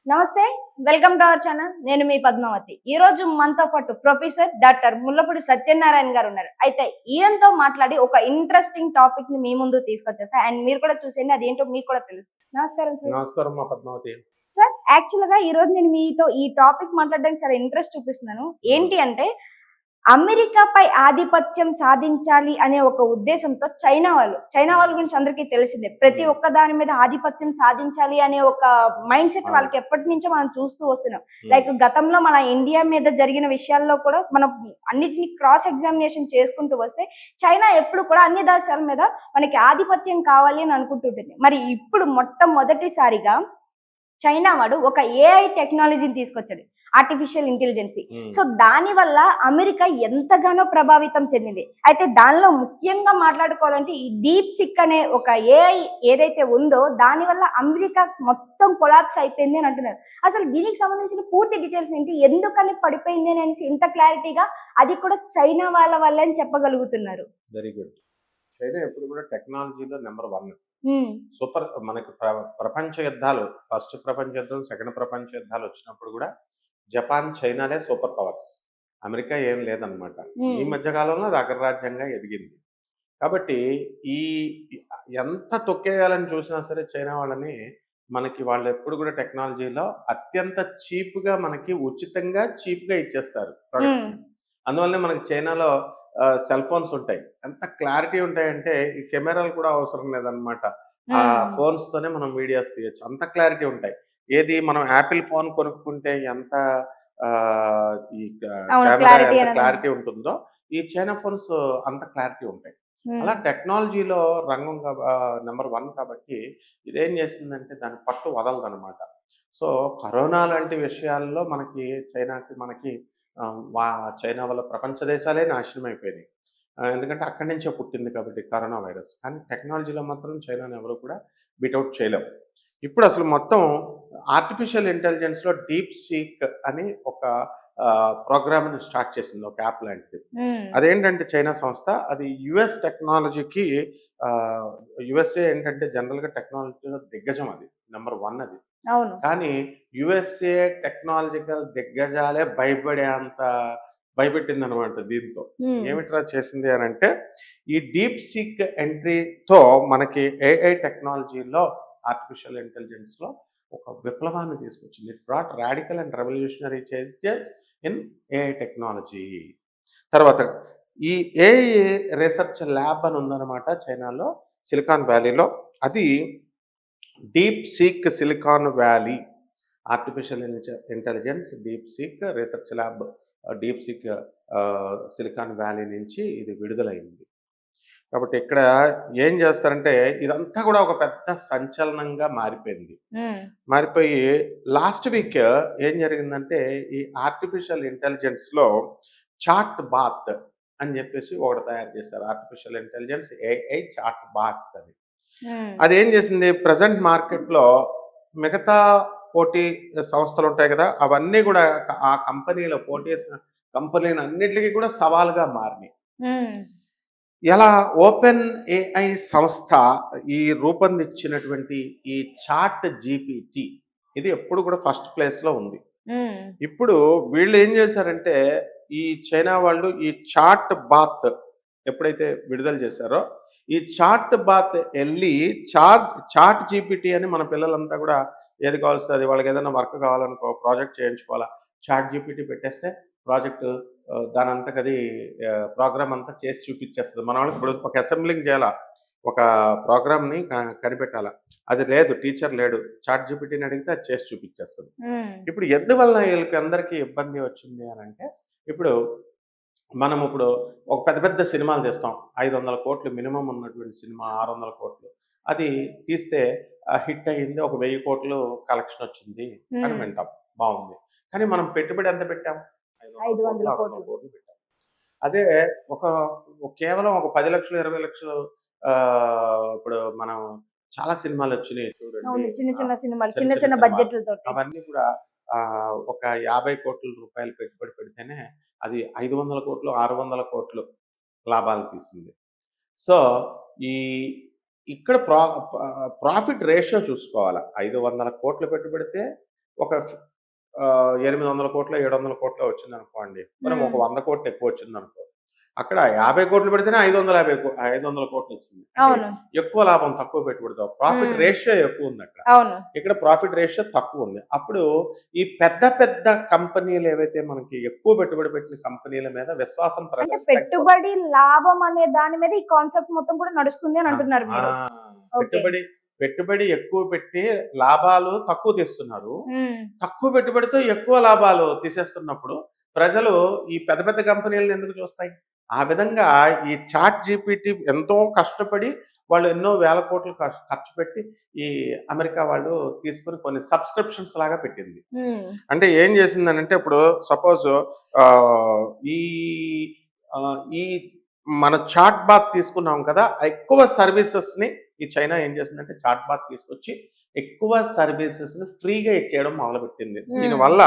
నమస్తే. Welcome to our channel. నేను మీ పద్మావతి. ఈ రోజు మనతో పాటు ప్రొఫెసర్ డాక్టర్ ముల్లపూడి సత్యనారాయణ గారు ఉన్నారు. అయితే ఈయనతో మాట్లాడి ఒక ఇంట్రెస్టింగ్ టాపిక్ ని మీ ముందు తీసుకొచ్చేసా. అండ్ మీరు కూడా చూసేయండి, అదేంటో మీకు కూడా తెలుస్తుంది. నమస్కారం సార్. నమస్కారం మా పద్మావతి. సార్, యాక్చువల్ గా ఈ రోజు నేను మీతో ఈ టాపిక్ మాట్లాడడానికి చాలా ఇంట్రెస్ట్ చూపిస్తున్నాను. ఏంటి అంటే, అమెరికాపై ఆధిపత్యం సాధించాలి అనే ఒక ఉద్దేశంతో చైనా వాళ్ళ గురించి అందరికీ తెలిసిందే. ప్రతి ఒక్క దాని మీద ఆధిపత్యం సాధించాలి అనే ఒక మైండ్ సెట్ వాళ్ళకి ఎప్పటి నుంచో మనం చూస్తూ వస్తున్నాం. లైక్ గతంలో మన ఇండియా మీద జరిగిన విషయాల్లో కూడా మనం అన్నిటిని క్రాస్ ఎగ్జామినేషన్ చేసుకుంటూ వస్తే చైనా ఎప్పుడు కూడా అన్ని దేశాల మీద మనకి ఆధిపత్యం కావాలి అని అనుకుంటుంటుంది. మరి ఇప్పుడు మొట్టమొదటిసారిగా చైనా వాడు ఒక ఏఐ టెక్నాలజీని తీసుకొచ్చాడు, ఆర్టిఫిషియల్ ఇంటెలిజెన్స్. సో దాని వల్ల అమెరికా ఎంతగానో ప్రభావితం చెందింది. అయితే దానిలో ముఖ్యంగా మాట్లాడుకోవాలంటే ఈ డీప్ సిక్ అనే ఒక ఏఐ ఏదైతే ఉందో దాని వల్ల అమెరికా మొత్తం కొలాప్స్ అయిపోయింది అని అంటున్నారు. అసలు దీనికి సంబంధించిన పూర్తి డీటెయిల్స్ ఏంటి, ఎందుకని పడిపోయింది అని ఇంత క్లారిటీగా అది కూడా చైనా వాళ్ళ వల్లే అని చెప్పగలుగుతున్నారు. Very good. చైనా ఎప్పుడు కూడా టెక్నాలజీలో నెంబర్ 1. సూపర్. మనకి ప్రపంచ యుద్ధాలు, ఫస్ట్ ప్రపంచ యుద్ధం, సెకండ్ ప్రపంచ యుద్ధాలు వచ్చినప్పుడు కూడా జపాన్, చైనాలే సూపర్ పవర్స్. అమెరికా ఏం లేదనమాట. ఈ మధ్య కాలంలో అది అగ్రరాజ్యంగా ఎదిగింది. కాబట్టి ఈ ఎంత తొక్కేయాలని చూసినా సరే చైనా వాళ్ళని, మనకి వాళ్ళు ఎప్పుడు కూడా టెక్నాలజీలో అత్యంత చీప్గా, మనకి ఉచితంగా చీప్గా ఇచ్చేస్తారు ప్రొడక్ట్స్. అందువల్లనే మనకి చైనాలో సెల్ ఫోన్స్ ఉంటాయి. ఎంత క్లారిటీ ఉంటాయంటే ఈ కెమెరాలు కూడా అవసరం లేదనమాట. ఆ ఫోన్స్ తోనే మనం వీడియోస్ తీయచ్చు, అంత క్లారిటీ ఉంటాయి. ఏది మనం యాపిల్ ఫోన్ కొనుక్కుంటే ఎంత ఈ కెమెరా ఎంత క్లారిటీ ఉంటుందో ఈ చైనా ఫోన్స్ అంత క్లారిటీ ఉంటాయి. అలా టెక్నాలజీలో రంగం నెంబర్ 1 కాబట్టి ఇదేం చేసిందంటే దాని పట్టు వదలదనమాట. సో కరోనా లాంటి విషయాల్లో మనకి చైనాకి మనకి చైనా వల్ల ప్రపంచ దేశాలే నాశనం అయిపోయినాయి. ఎందుకంటే అక్కడి నుంచే పుట్టింది కాబట్టి కరోనా వైరస్. కానీ టెక్నాలజీలో మాత్రం చైనాని ఎవరు కూడా బీటౌట్ చేయలేం. ఇప్పుడు అసలు మొత్తం ఆర్టిఫిషియల్ ఇంటెలిజెన్స్లో డీప్ సీక్ అని ఒక ప్రోగ్రామ్ని స్టార్ట్ చేసింది, ఒక యాప్ లాంటిది. అదేంటంటే చైనా సంస్థ, అది యుఎస్ టెక్నాలజీకి, యుఎస్ఏ ఏంటంటే జనరల్గా టెక్నాలజీలో దిగ్గజం, అది నెంబర్ 1 అది. కానీ యుఎస్ఏ టెక్నాలజికల్ దిగ్గజాలే భయపెట్టింది అనమాట దీంతో. ఏమిట్రా చేసింది అని అంటే, ఈ డీప్ సీక్ ఎంట్రీతో మనకి ఏఐ టెక్నాలజీలో, ఆర్టిఫిషియల్ ఇంటెలిజెన్స్లో ఒక విప్లవాన్ని తీసుకొచ్చింది. It brought radical and revolutionary changes in AI technology. తర్వాత ఈ ఏఐ రీసెర్చ్ ల్యాబ్ అని ఉందన్నమాట చైనాలో, సిలికాన్ వ్యాలీలో. అది deep seek silicon valley artificial intelligence deep seek research lab, deep seek silicon valley నుంచి ఇది విడుదలైంది. కాబట్టి ఇక్కడ ఏం చేస్తారంటే ఇదంతా కూడా ఒక పెద్ద సంచలనంగా మారిపోయి లాస్ట్ వీక్ ఏం జరిగిందంటే, ఈ ఆర్టిఫిషియల్ ఇంటెలిజెన్స్లో చాట్ బాత్ అని చెప్పేసి ఒకటి తయారు చేశారు. Artificial intelligence AI chat bot అని. అదేం చేసింది, ప్రజెంట్ మార్కెట్లో మిగతా పోటీ సంస్థలు ఉంటాయి కదా, అవన్నీ కూడా ఆ కంపెనీలో పోటీ చేసిన కంపెనీలు అన్నిటికీ కూడా సవాల్గా మారినాయి. ఎలా ఓపెన్ ఏఐ సంస్థ ఈ రూపొందించినటువంటి ఈ చాట్ జీపీటీ, ఇది ఎప్పుడు కూడా ఫస్ట్ ప్లేస్లో ఉంది. ఇప్పుడు వీళ్ళు ఏం చేశారంటే, ఈ చైనా వాళ్ళు ఈ చాట్ బాత్ ఎప్పుడైతే విడుదల చేశారో, ఈ చాట్ బాత్ వెళ్ళి చాట్ జీపీటీ అని మన పిల్లలంతా కూడా ఏది కావాల్సి అది, వాళ్ళకి ఏదైనా వర్క్ కావాలనుకో, ప్రాజెక్ట్ చేయించుకోవాలా, చాట్ జీపీటీ పెట్టేస్తే ప్రాజెక్టు దాని అంతకది ప్రోగ్రామ్ అంతా చేసి చూపించేస్తుంది. మన వాళ్ళకి ఇప్పుడు ఒక అసెంబ్లింగ్ చేయాలా, ఒక ప్రోగ్రామ్ని కనిపెట్టాలా, అది లేదు, టీచర్ లేడు, చాట్ జీపీటీని అడిగితే అది చేసి చూపించేస్తుంది. ఇప్పుడు ఎందువల్ల వీళ్ళకి అందరికీ ఇబ్బంది వచ్చింది అని అంటే, ఇప్పుడు మనం ఇప్పుడు ఒక పెద్ద పెద్ద సినిమాలు తీస్తాం, 500 కోట్లు మినిమం ఉన్నటువంటి సినిమా, 600 కోట్లు అది తీస్తే హిట్ అయ్యింది, ఒక 1000 కోట్లు కలెక్షన్ వచ్చింది అని వింటాం, బాగుంది. కానీ మనం పెట్టుబడి ఎంత పెట్టాం, 500 కోట్లు పెట్టాం. అదే కేవలం ఒక 10 లక్షలు 20 లక్షలు, ఇప్పుడు మనం చాలా సినిమాలు వచ్చినాయి చూడండి, చిన్న బడ్జెట్లతో, అవన్నీ కూడా ఒక 50 కోట్ల రూపాయలు పెట్టుబడి పెడితేనే అది 500 కోట్లు 600 కోట్లు లాభాలు తీస్తుంది. సో ఇక్కడ ప్రాఫిట్ రేషియో చూసుకోవాలి. 500 కోట్లు పెట్టుబడితే ఒక 800 కోట్లు 700 కోట్లు వచ్చింది అనుకోండి, మనం ఒక 100 కోట్లు ఎక్కువ వచ్చింది అనుకో, అక్కడ 50 కోట్లు పెడితేనే 500 కోట్లు వచ్చింది. అంటే అవును. ఎక్కువ లాభం తక్కువ పెట్టుబడితో ప్రాఫిట్ రేషియో ఎక్కువ ఉంది అక్కడ. అవును. ఇక్కడ ప్రాఫిట్ రేషియో తక్కువ ఉంది. అప్పుడు ఈ పెద్ద పెద్ద కంపెనీలు ఏవైతే మనకి ఎక్కువ పెట్టుబడి పెట్టిన కంపెనీల మీద విశ్వాసం అంటే ప్రజలకు తగ్గిపోతుంది. పెట్టుబడి లాభం అనే దాని మీద ఈ కాన్సెప్ట్ మొత్తం కూడా నడుస్తుంది అని అంటున్నారు ఆ, మీరు. పెట్టుబడి ఎక్కువ పెట్టి లాభాలు తక్కువ తీస్తున్నారు. ఉమ్. తక్కువ పెట్టుబడితో ఎక్కువ లాభాలు తీసేస్తున్నప్పుడు ప్రజలు ఈ పెద్ద పెద్ద కంపెనీలను ఎందుకు చూస్తాయి? ఆ విధంగా ఈ చాట్ జీపీటీ ఎంతో కష్టపడి వాళ్ళు ఎన్నో వేల కోట్లు ఖర్చు పెట్టి ఈ అమెరికా వాళ్ళు తీసుకొని కొన్ని సబ్స్క్రిప్షన్స్ లాగా పెట్టింది. ఉమ్. అంటే ఏం చేసిందనంటే ఇప్పుడు సపోజ్ ఈ ఆ, ఈ మన చాట్ బాత్ తీసుకున్నాం కదా, ఎక్కువ సర్వీసెస్ ని ఈ చైనా ఏం చేసిందంటే చాట్ బాత్ తీసుకొచ్చి ఎక్కువ సర్వీసెస్ ని ఫ్రీగా ఇచ్చేయడం మొదలుపెట్టింది. దీనివల్ల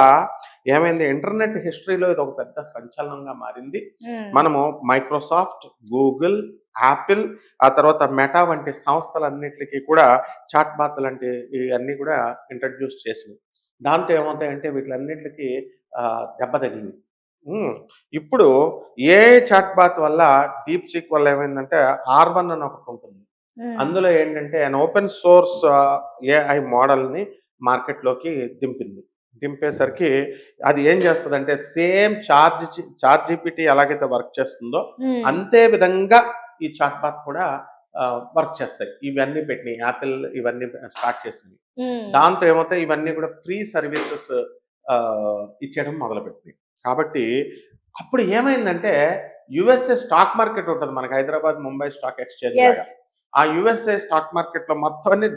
ఏమైంది, ఇంటర్నెట్ హిస్టరీలో ఇది ఒక పెద్ద సంచలనంగా మారింది. ఉమ్. మనము మైక్రోసాఫ్ట్, గూగుల్, యాపిల్, ఆ తర్వాత మెటా వంటి సంస్థలన్నిటికీ కూడా చాట్ బాత్ లాంటి ఇవన్నీ కూడా ఇంట్రడ్యూస్ చేసింది. దాంతో ఏమవుతాయంటే వీటిలన్నిటికీ దెబ్బ తగిలింది. ఇప్పుడు ఏ చాట్ బాత్ వల్ల డీప్ సీక్ వల్ల ఏమైందంటే R1 అని ఒకటి ఉంటుంది. ఉమ్. అందులో ఏంటంటే an ఓపెన్ సోర్స్ ఏఐ మోడల్ని మార్కెట్లోకి దింపేసరికి అది ఏం చేస్తుందంటే సేమ్ చాట్ జీపీటీ ఎలాగైతే వర్క్ చేస్తుందో ఉమ్. అంతే విధంగా ఈ చాట్ బాత్ కూడా వర్క్ చేస్తాయి. ఇవన్నీ పెట్టినాయి, యాపిల్ ఇవన్నీ స్టార్ట్ చేసింది. ఉమ్. దాంతో ఏమవుతాయి, ఇవన్నీ కూడా ఫ్రీ సర్వీసెస్ ఇచ్చేయడం మొదలుపెట్టినాయి. కాబట్టి అప్పుడు ఏమైందంటే యుఎస్ఏ స్టాక్ మార్కెట్ ఉంటుంది మనకి, Hyderabad Mumbai stock exchange Yes. లాగా. ఆ యుఎస్ఏ స్టాక్ మార్కెట్ లో మొత్తం అన్ని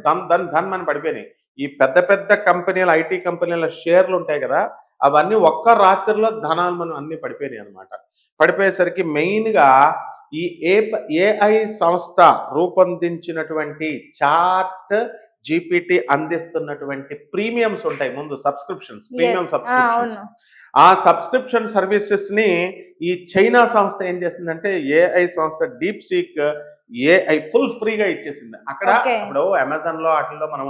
ధన్ అని పడిపోయినాయి. ఈ పెద్ద పెద్ద కంపెనీల ఐటీ కంపెనీల షేర్లు ఉంటాయి కదా, అవన్నీ ఒక్క రాత్రిలో ధనాలు అన్ని పడిపోయినాయి అనమాట. పడిపోయేసరికి మెయిన్ గా ఈ ఏఐ సంస్థ రూపొందించినటువంటి చాట్ జీపీటీ అందిస్తున్నటువంటి ప్రీమియమ్స్ ఉంటాయి ముందు, ప్రీమియం Yes. సబ్స్క్రిప్షన్స్. అవును. ఆ సబ్స్క్రిప్షన్ సర్వీసెస్ ని ఈ చైనా సంస్థ ఏం చేసిందంటే ఏఐ సంస్థ డీప్ సీక్ ఏఐ ఫుల్ ఫ్రీగా ఇచ్చేసింది. అక్కడ Okay. ఇప్పుడు అమెజాన్ లో వాటిల్లో మనం